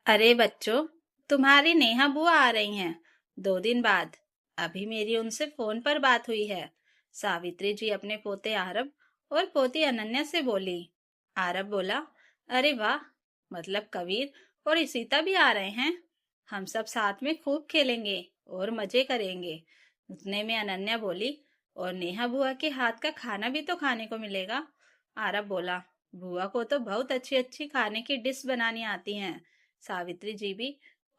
अरे बच्चों, तुम्हारी नेहा बुआ आ रही हैं 2 दिन बाद। अभी मेरी उनसे फोन पर बात हुई है। सावित्री जी अपने पोते आरब और पोती अनन्या से बोली। आरब बोला, अरे वाह, मतलब कबीर और इशिता भी आ रहे हैं। हम सब साथ में खूब खेलेंगे और मजे करेंगे। उतने में अनन्या बोली, और नेहा बुआ के हाथ का खाना भी तो खाने को मिलेगा। आरब बोला, बुआ को तो बहुत अच्छी अच्छी खाने की डिश बनानी आती हैं। सावित्री जी भी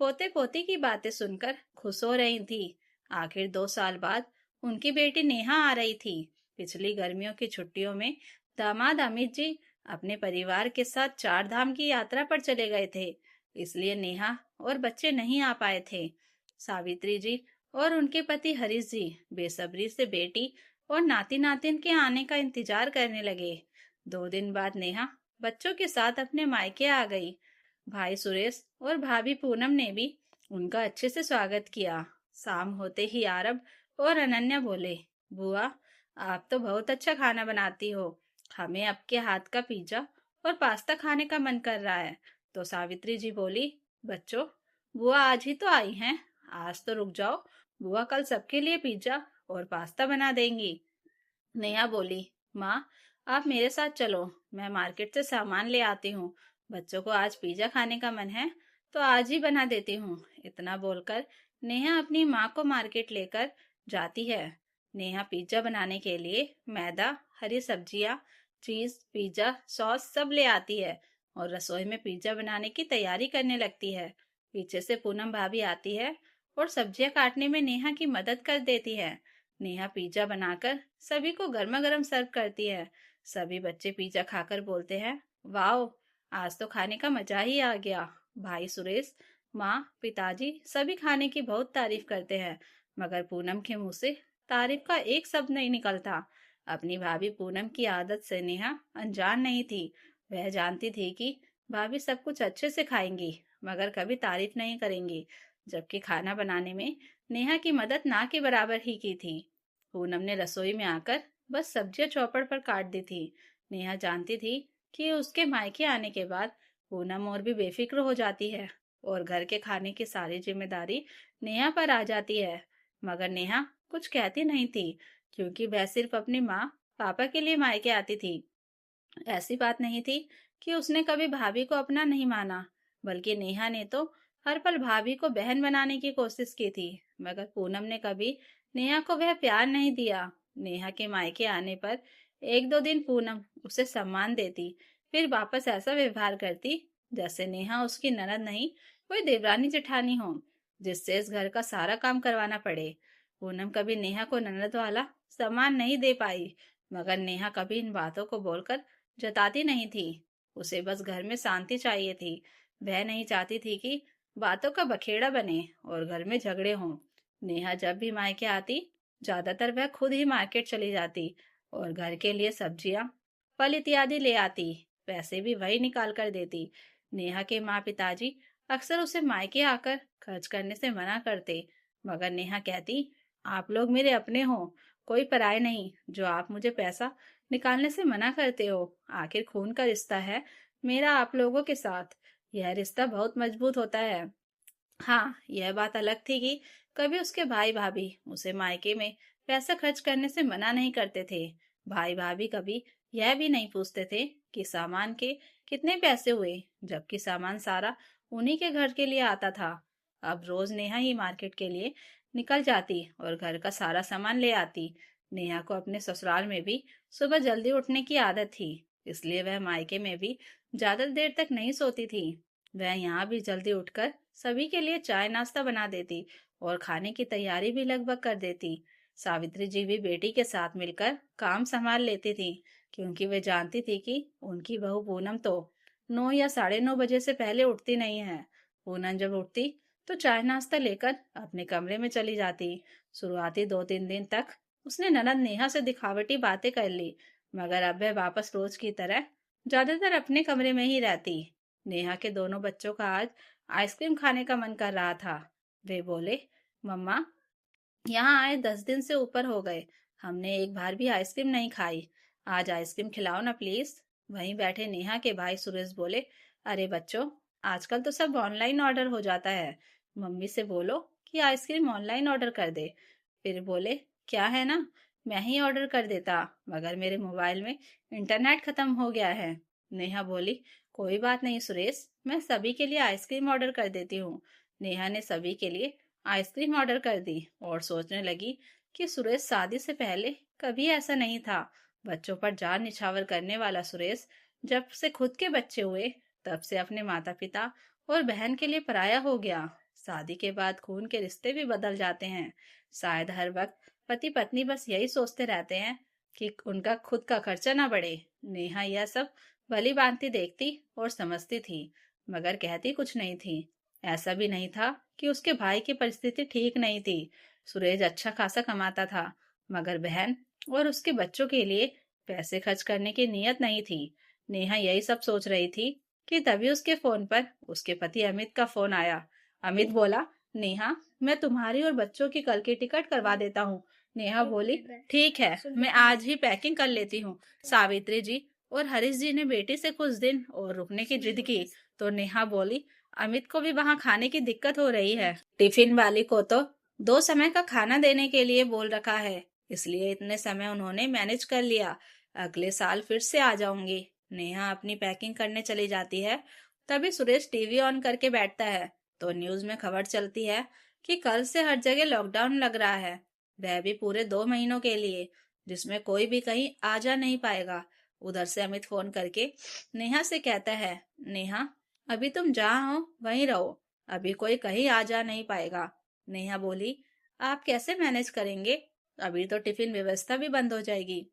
पोते पोती की बातें सुनकर खुश हो रही थी। आखिर 2 साल बाद उनकी बेटी नेहा आ रही थी। पिछली गर्मियों की छुट्टियों में दामाद अमित जी अपने परिवार के साथ 4 धाम की यात्रा पर चले गए थे, इसलिए नेहा और बच्चे नहीं आ पाए थे। सावित्री जी और उनके पति हरीश जी बेसब्री से बेटी और नाती नातिन के आने का इंतजार करने लगे। 2 दिन बाद नेहा बच्चों के साथ अपने मायके आ गई। भाई सुरेश और भाभी पूनम ने भी उनका अच्छे से स्वागत किया। शाम होते ही आरब और अनन्या बोले, बुआ, आप तो बहुत अच्छा खाना बनाती हो। हमें आपके हाथ का पिज्जा और पास्ता खाने का मन कर रहा है। तो सावित्री जी बोली, बच्चों, बुआ आज ही तो आई हैं, आज तो रुक जाओ। बुआ कल सबके लिए पिज्जा और पास्ता बना देंगी। नेहा बोली, माँ, आप मेरे साथ चलो, मैं मार्केट से सामान ले आती हूँ। बच्चों को आज पिज्जा खाने का मन है तो आज ही बना देती हूँ। इतना बोलकर नेहा अपनी माँ को मार्केट लेकर जाती है। नेहा पिज्जा बनाने के लिए मैदा, हरी सब्जियाँ, चीज, पिज्जा सॉस सब ले आती है और रसोई में पिज्जा बनाने की तैयारी करने लगती है। पीछे से पूनम भाभी आती है और सब्जियां काटने में नेहा की मदद कर देती है। नेहा पिज्जा बनाकर सभी को गर्मा गर्म सर्व करती है। सभी बच्चे पिज्जा खाकर बोलते हैं, वाओ, आज तो खाने का मजा ही आ गया। भाई सुरेश, माँ, पिताजी सभी खाने की बहुत तारीफ करते हैं, मगर पूनम के मुंह से तारीफ का एक शब्द नहीं निकलता। अपनी भाभी पूनम की आदत से नेहा अनजान नहीं थी। वह जानती थी कि भाभी सब कुछ अच्छे से खाएंगी, मगर कभी तारीफ नहीं करेंगी। जबकि खाना बनाने में नेहा की मदद ना के बराबर ही की थी। पूनम ने रसोई में आकर बस सब्जियां चौपड़ पर काट दी थी। नेहा जानती थी कि उसके मायके आने के बाद पूनम और भी बेफिक्र हो जाती है और घर के खाने की सारी जिम्मेदारी नेहा पर आ जाती है। मगर नेहा कुछ कहती नहीं थी, क्योंकि वह सिर्फ अपनी माँ पापा के लिए मायके आती थी। ऐसी बात नहीं थी कि उसने कभी भाभी को अपना नहीं माना, बल्कि नेहा ने तो हर पल भाभी को बहन बनाने की कोशिश की थी। मगर पूनम ने कभी नेहा को वह प्यार नहीं दिया। नेहा के मायके आने पर 1-2 दिन पूनम उसे सम्मान देती, फिर वापस ऐसा व्यवहार करती जैसे नेहा उसकी ननद नहीं, कोई देवरानी जेठानी हो, जिससे इस घर का सारा काम करवाना पड़े। पूनम कभी नेहा को ननद वाला सम्मान नहीं दे पाई, मगर नेहा कभी इन बातों को बोलकर जताती नहीं थी। उसे बस घर में शांति चाहिए थी। वह नहीं चाहती थी कि बातों का बखेड़ा बने और घर में झगड़े हों। नेहा जब भी मायके आती, ज्यादातर वह खुद ही मार्केट चली जाती और घर के लिए सब्जियां, फल इत्यादि ले आती। पैसे भी वही निकाल कर देती। नेहा के माँ पिताजी अक्सर उसे मायके आकर खर्च करने से मना करते, मगर नेहा कहती, आप लोग मेरे अपने हो, कोई पराये नहीं, जो आप मुझे पैसा निकालने से मना करते हो। आखिर खून का रिश्ता है मेरा आप लोगों के साथ। यह रिश्ता बहुत मजबूत होता है। हाँ, यह बात अलग थी कि कभी उसके भाई भाभी उसे मायके में पैसा खर्च करने से मना नहीं करते थे। भाई भाभी कभी यह भी नहीं पूछते थे कि सामान के कितने पैसे हुए, जबकि सामान सारा उन्हीं के घर के लिए आता था। अब रोज नेहा ही मार्केट के लिए निकल जाती और घर का सारा सामान ले आती। नेहा को अपने ससुराल में भी सुबह जल्दी उठने की आदत थी, इसलिए वह मायके में भी ज्यादा देर तक नहीं सोती थी। वह यहाँ भी जल्दी उठकर सभी के लिए चाय नाश्ता बना देती और खाने की तैयारी भी लगभग कर देती। सावित्री जी भी बेटी के साथ मिलकर काम संभाल लेती थी, क्योंकि वे जानती थी कि उनकी बहू पूनम तो 9 या 9:30 बजे से पहले उठती नहीं है। पूनम जब उठती तो चाय नाश्ता लेकर अपने कमरे में चली जाती। शुरुआती 2-3 दिन तक उसने ननद नेहा से दिखावटी बातें कर ली, मगर अब वह वापस रोज की तरह ज्यादातर अपने कमरे में ही रहती। नेहा के दोनों बच्चों का आज आइसक्रीम खाने का मन कर रहा था। वे बोले, मम्मा, यहाँ आए 10 दिन से ऊपर हो गए, हमने एक बार भी आइसक्रीम नहीं खाई। आज आइसक्रीम खिलाओ ना प्लीज। वहीं बैठे नेहा के भाई सुरेश बोले, अरे बच्चों, आजकल तो सब ऑनलाइन ऑर्डर हो जाता है। मम्मी से बोलो कि आइसक्रीम ऑनलाइन ऑर्डर कर दे। फिर बोले, क्या है ना, मैं ही ऑर्डर कर देता, मगर मेरे मोबाइल में इंटरनेट खत्म हो गया है। नेहा बोली, कोई बात नहीं सुरेश, मैं सभी के लिए आइसक्रीम ऑर्डर कर देती हूँ। नेहा ने सभी के लिए आइसक्रीम ऑर्डर कर दी और सोचने लगी कि सुरेश शादी से पहले कभी ऐसा नहीं था। बच्चों पर जान निछावर करने वाला सुरेश जब से खुद के बच्चे हुए तब से अपने माता पिता और बहन के लिए पराया हो गया। शादी के बाद खून के रिश्ते भी बदल जाते हैं। शायद हर वक्त पति पत्नी बस यही सोचते रहते हैं कि उनका खुद का खर्चा ना बढ़े। नेहा यह सब भली भांति देखती और समझती थी, मगर कहती कुछ नहीं थी। ऐसा भी नहीं था कि उसके भाई की परिस्थिति ठीक नहीं थी। सुरेश अच्छा खासा कमाता था, मगर बहन और उसके बच्चों के लिए पैसे खर्च करने की नीयत नहीं थी। नेहा यही सब सोच रही थी कि तभी उसके फोन पर उसके पति अमित का फोन आया। अमित बोला, नेहा, मैं तुम्हारी और बच्चों की कल की टिकट करवा देता हूँ। नेहा बोली, ठीक है, मैं आज ही पैकिंग कर लेती हूँ। सावित्री जी और हरीश जी ने बेटी से कुछ दिन और रुकने की जिद की, तो नेहा बोली, अमित को भी वहाँ खाने की दिक्कत हो रही है। टिफिन वाली को तो 2 समय का खाना देने के लिए बोल रखा है, इसलिए इतने समय उन्होंने मैनेज कर लिया। अगले साल फिर से आ जाऊंगी। नेहा अपनी पैकिंग करने चली जाती है। तभी सुरेश टीवी ऑन करके बैठता है तो न्यूज में खबर चलती है कि कल से हर जगह लॉकडाउन लग रहा है, वह भी पूरे 2 महीनों के लिए, जिसमें कोई भी कहीं आ जा नहीं पाएगा। उधर से अमित फोन करके नेहा से कहता है, नेहा, अभी तुम जहाँ हो वहीं रहो, अभी कोई कहीं आ जा नहीं पाएगा। नेहा बोली, आप कैसे मैनेज करेंगे, अभी तो टिफिन व्यवस्था भी बंद हो जाएगी।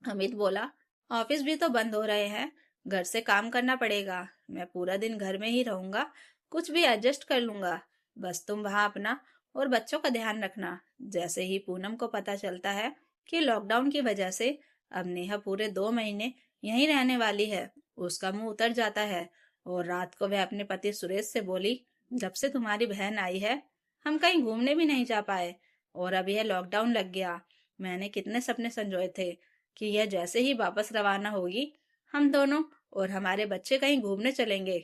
अमित बोला, ऑफिस भी तो बंद हो रहे हैं, घर से काम करना पड़ेगा, मैं पूरा दिन घर में ही रहूंगा, कुछ भी एडजस्ट कर लूंगा, बस तुम वहां अपना और बच्चों का ध्यान रखना। जैसे ही पूनम को पता चलता है कि लॉकडाउन की वजह से अब नेहा पूरे 2 महीने यहीं रहने वाली है, उसका मुंह उतर जाता है और रात को वह अपने पति सुरेश से बोली, जब से तुम्हारी बहन आई है हम कहीं घूमने भी नहीं जा पाए, और अब यह लॉकडाउन लग गया। मैंने कितने सपने संजोए थे कि यह जैसे ही वापस रवाना होगी हम दोनों और हमारे बच्चे कहीं घूमने चलेंगे,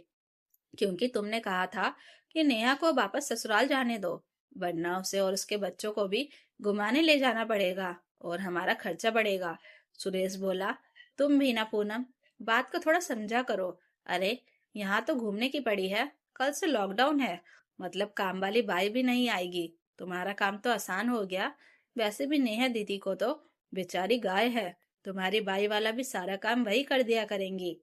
क्योंकि तुमने कहा था कि नेहा को वापस ससुराल जाने दो, वरना उसे और उसके बच्चों को भी घुमाने ले जाना पड़ेगा और हमारा खर्चा बढ़ेगा। सुरेश बोला, तुम भी ना पूनम, बात को थोड़ा समझा करो। अरे, यहाँ तो घूमने की पड़ी है, कल से लॉकडाउन है, मतलब काम वाली बाई भी नहीं आएगी, तुम्हारा काम तो आसान हो गया। वैसे भी नेहा दीदी को तो बेचारी गाय है, तुम्हारी बाई वाला भी सारा काम वही कर दिया करेंगी।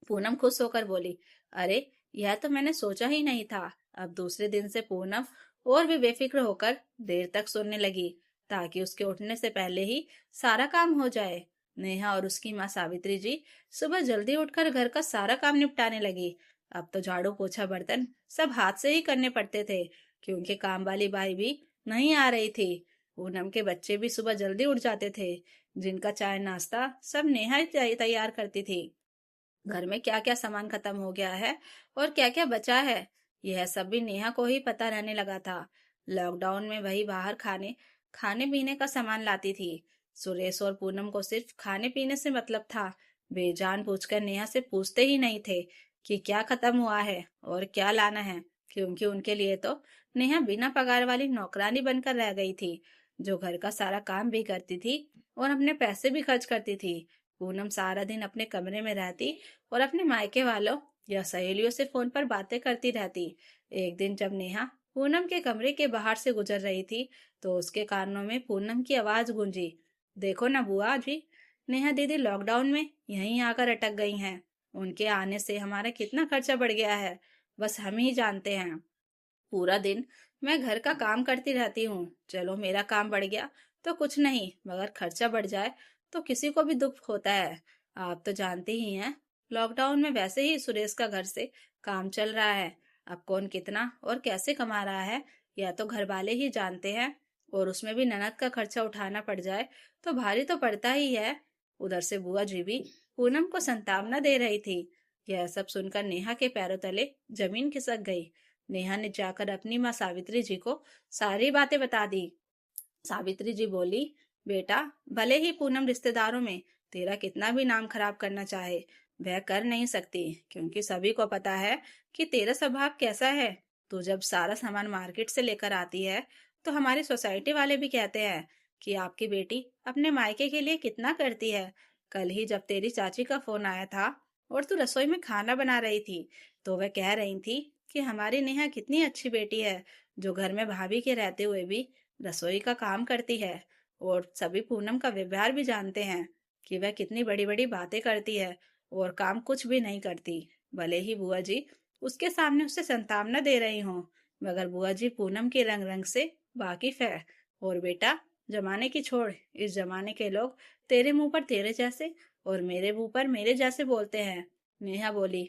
पूनम खुश होकर बोली, अरे, यह तो मैंने सोचा ही नहीं था। अब दूसरे दिन से पूनम और भी बेफिक्र होकर देर तक सोने लगी, ताकि उसके उठने से पहले ही सारा काम हो जाए। नेहा और उसकी माँ सावित्री जी सुबह जल्दी उठकर घर का सारा काम निपटाने लगी। अब तो झाड़ू पोछा बर्तन सब हाथ से ही करने पड़ते थे, क्योंकि काम वाली बाई भी नहीं आ रही थी। पूनम के बच्चे भी सुबह जल्दी उठ जाते थे, जिनका चाय नाश्ता सब नेहा ही तैयार करती थी। घर में क्या क्या सामान खत्म हो गया है और क्या क्या बचा है, यह सब भी नेहा को ही पता रहने लगा था। लॉकडाउन में वही बाहर खाने खाने पीने का सामान लाती थी। सुरेश और पूनम को सिर्फ खाने पीने से मतलब था। वे जान पूछकर नेहा से पूछते ही नहीं थे कि क्या खत्म हुआ है और क्या लाना है, क्योंकि उनके लिए तो नेहा बिना पगार वाली नौकरानी बनकर रह गई थी, जो घर का सारा काम भी करती थी और अपने पैसे भी खर्च करती थी। पूनम सारा दिन अपने कमरे में रहती और अपने मायके वालों या सहेलियों से फोन पर बातें करती रहती। एक दिन जब नेहा पूनम के कमरे के बाहर से गुजर रही थी, तो उसके कानों में पूनम की आवाज गूंजी, देखो ना बुआ जी, नेहा दीदी लॉकडाउन में यहीं आकर अटक गई हैं। उनके आने से हमारा कितना खर्चा बढ़ गया है, बस हम ही जानते हैं। पूरा दिन मैं घर का काम करती रहती हूँ, चलो मेरा काम बढ़ गया तो कुछ नहीं, मगर खर्चा बढ़ जाए तो किसी को भी दुख होता है। आप तो जानते ही हैं, लॉकडाउन में वैसे ही सुरेश का घर से काम चल रहा है। अब कौन कितना और कैसे कमा रहा है या तो घर वाले ही जानते हैं, और उसमें भी ननद का खर्चा उठाना पड़ जाए तो भारी तो पड़ता ही है। उधर से बुआ जी भी पूनम को संतावना दे रही थी। यह सब सुनकर नेहा के पैरों तले जमीन खिसक गई। नेहा ने जाकर अपनी माँ सावित्री जी को सारी बातें बता दी। सावित्री जी बोली, बेटा, भले ही पूनम रिश्तेदारों में तेरा कितना भी नाम खराब करना चाहे, वह कर नहीं सकती, क्योंकि सभी को पता है कि तेरा स्वभाव कैसा है। तू जब सारा सामान मार्केट से लेकर आती है तो हमारी सोसाइटी वाले भी कहते हैं कि आपकी बेटी अपने मायके के लिए कितना करती है। कल ही जब तेरी चाची का फोन आया था और तू रसोई में खाना बना रही थी, तो वह कह रही थी कि हमारी नेहा कितनी अच्छी बेटी है, जो घर में भाभी के रहते हुए भी रसोई का काम करती है। और सभी पूनम का व्यवहार भी जानते हैं कि वह कितनी बड़ी बड़ी बातें करती है और काम कुछ भी नहीं करती। भले ही बुआ जी उसके सामने उसे संतावना दे रही हूँ, मगर बुआ जी पूनम के रंग रंग से वाकिफ है। और बेटा, जमाने की छोड़, इस जमाने के लोग तेरे मुंह पर तेरे जैसे और मेरे मुंह पर मेरे जैसे बोलते हैं। नेहा बोली,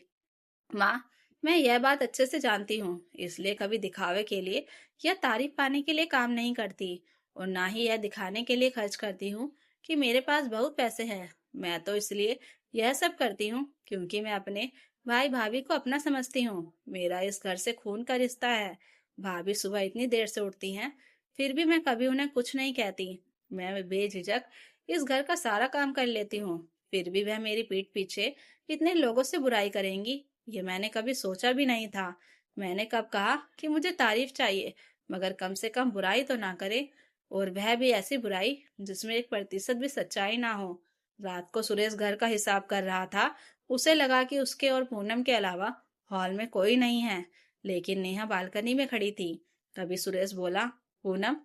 माँ, मैं यह बात अच्छे से जानती हूँ, इसलिए कभी दिखावे के लिए या तारीफ पाने के लिए काम नहीं करती, और ना ही यह दिखाने के लिए खर्च करती हूँ कि मेरे पास बहुत पैसे हैं। मैं तो इसलिए यह सब करती हूँ क्योंकि मैं अपने भाई भाभी को अपना समझती हूँ। मेरा इस घर से खून का रिश्ता है। भाभी सुबह इतनी देर से उठती हैं, फिर भी मैं कभी उन्हें कुछ नहीं कहती। मैं बेझिझक इस घर का सारा काम कर लेती हूँ, फिर भी वह मेरी पीठ पीछे इतने लोगों से बुराई करेंगी, ये मैंने कभी सोचा भी नहीं था। मैंने कब कहा कि मुझे तारीफ चाहिए, मगर कम से कम बुराई तो ना करे, और वह भी ऐसी बुराई जिसमें 1% भी सच्चाई ना हो। रात को सुरेश घर का हिसाब कर रहा था। उसे लगा कि उसके और पूनम के अलावा हॉल में कोई नहीं है, लेकिन नेहा बालकनी में खड़ी थी। तभी सुरेश बोला, पूनम,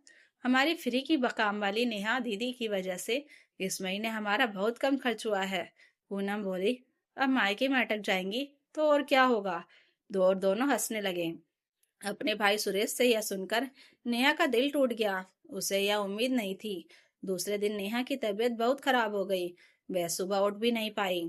हमारी फ्री की काम वाली नेहा दीदी की वजह से इस महीने हमारा बहुत कम खर्च हुआ है। पूनम बोली, अब मायके में अटक जाएंगी तो और क्या होगा। दोनों हंसने लगे। अपने भाई सुरेश से यह सुनकर नेहा का दिल टूट गया। उसे यह उम्मीद नहीं थी। दूसरे दिन नेहा की तबीयत बहुत खराब हो गई। वह सुबह उठ भी नहीं पाई।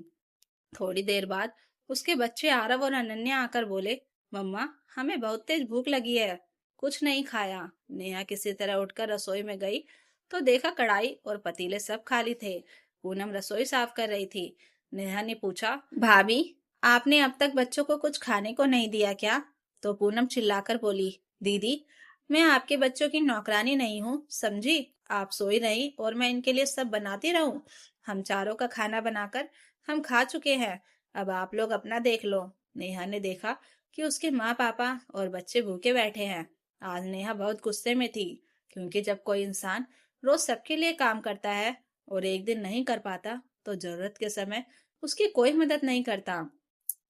थोड़ी देर बाद उसके बच्चे आरव और अनन्या आकर बोले, मम्मा, हमें बहुत तेज भूख लगी है। कुछ नहीं खाया। नेहा किसी तरह उठकर रसोई में गई तो देखा कढ़ाई और पतीले सब खाली थे। पूनम रसोई साफ कर रही थी। नेहा ने पूछा, भाभी, आपने अब तक बच्चों को कुछ खाने को नहीं दिया क्या? तो पूनम चिल्लाकर बोली, दीदी, मैं आपके बच्चों की नौकरानी नहीं हूँ, समझी? आप सोई रही और मैं इनके लिए सब बनाती रहूं? हम चारों का खाना बनाकर हम खा चुके हैं। अब आप लोग अपना देख लो। नेहा ने देखा कि उसके माँ पापा और बच्चे भूखे बैठे हैं। आज नेहा बहुत गुस्से में थी, क्योंकि जब कोई इंसान रोज सबके लिए काम करता है और एक दिन नहीं कर पाता, तो जरूरत के समय उसकी कोई मदद नहीं करता।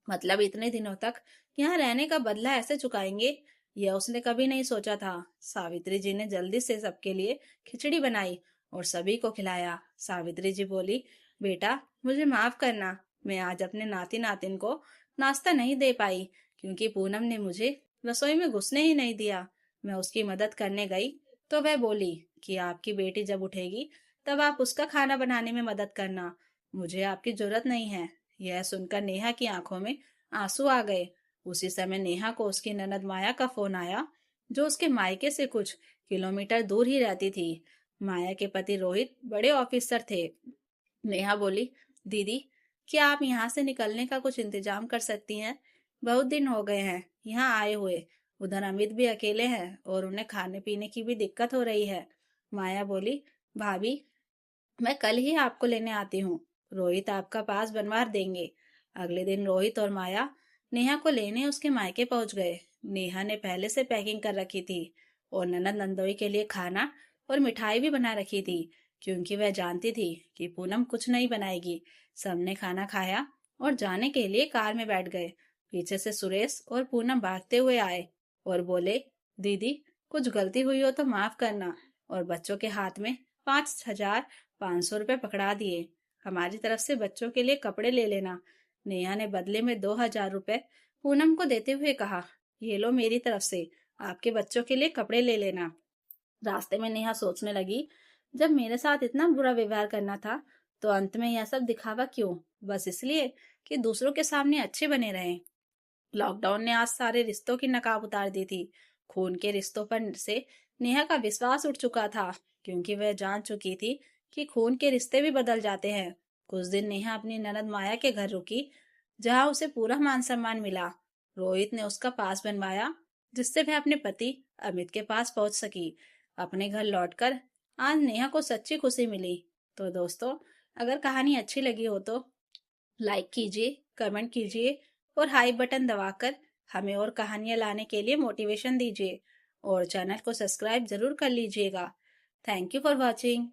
मतलब इतने दिनों तक यहाँ रहने का बदला ऐसे चुकाएंगे, यह उसने कभी नहीं सोचा था। सावित्री जी ने जल्दी से सबके लिए खिचड़ी बनाई और सभी को खिलाया। सावित्री जी बोली, बेटा, मुझे माफ करना, मैं आज अपने नाती नातिन को नाश्ता नहीं दे पाई, क्योंकि पूनम ने मुझे रसोई में घुसने ही नहीं दिया। मैं उसकी मदद करने गई तो वह बोली कि आपकी बेटी जब उठेगी तब आप उसका खाना बनाने में मदद करना, मुझे आपकी जरूरत नहीं है। यह सुनकर नेहा की आंखों में आंसू आ गए। उसी समय नेहा को उसकी ननद माया का फोन आया, जो उसके मायके से कुछ किलोमीटर दूर ही रहती थी। माया के पति रोहित बड़े ऑफिसर थे। नेहा बोली, दीदी, क्या आप यहाँ से निकलने का कुछ इंतजाम कर सकती हैं? बहुत दिन हो गए हैं यहाँ आए हुए। उधर अमित भी अकेले हैं और उन्हें खाने पीने की भी दिक्कत हो रही है। माया बोली, भाभी, मैं कल ही आपको लेने आती हूँ। रोहित आपका पास बनवा देंगे। अगले दिन रोहित और माया नेहा को लेने उसके मायके पहुंच गए। नेहा ने पहले से पैकिंग कर रखी थी और ननद नंदोई के लिए खाना और मिठाई भी बना रखी थी, क्योंकि वह जानती थी कि पूनम कुछ नहीं बनाएगी। सबने खाना खाया और जाने के लिए कार में बैठ गए। पीछे से सुरेश और पूनम भागते हुए आए और बोले, दीदी, कुछ गलती हुई हो तो माफ करना। और बच्चों के हाथ में 5,500 रुपये पकड़ा दिए। हमारी तरफ से बच्चों के लिए कपड़े ले लेना। नेहा ने बदले में 2,000 रुपये पूनम को देते हुए कहा, ये लो मेरी तरफ से, आपके बच्चों के लिए कपड़े ले लेना। रास्ते में नेहा सोचने लगी, जब मेरे साथ इतना बुरा व्यवहार करना था, तो अंत में यह सब दिखावा क्यों? बस इसलिए कि दूसरों के सामने अच्छे बने रहें। लॉकडाउन ने आज सारे रिश्तों की नकाब उतार दी थी। खून के रिश्तों पर से नेहा का विश्वास उठ चुका था, क्योंकि वह जान चुकी थी कि खून के रिश्ते भी बदल जाते हैं। कुछ दिन नेहा अपनी ननद माया के घर रुकी, जहां उसे पूरा मान सम्मान मिला। रोहित ने उसका पास बनवाया, जिससे वह अपने पति अमित के पास पहुंच सकी। अपने घर लौटकर आज नेहा को सच्ची खुशी मिली। तो दोस्तों, अगर कहानी अच्छी लगी हो तो लाइक कीजिए, कमेंट कीजिए और हाई बटन दबाकर हमें और कहानियाँ लाने के लिए मोटिवेशन दीजिए और चैनल को सब्सक्राइब ज़रूर कर लीजिएगा। Thank you for watching.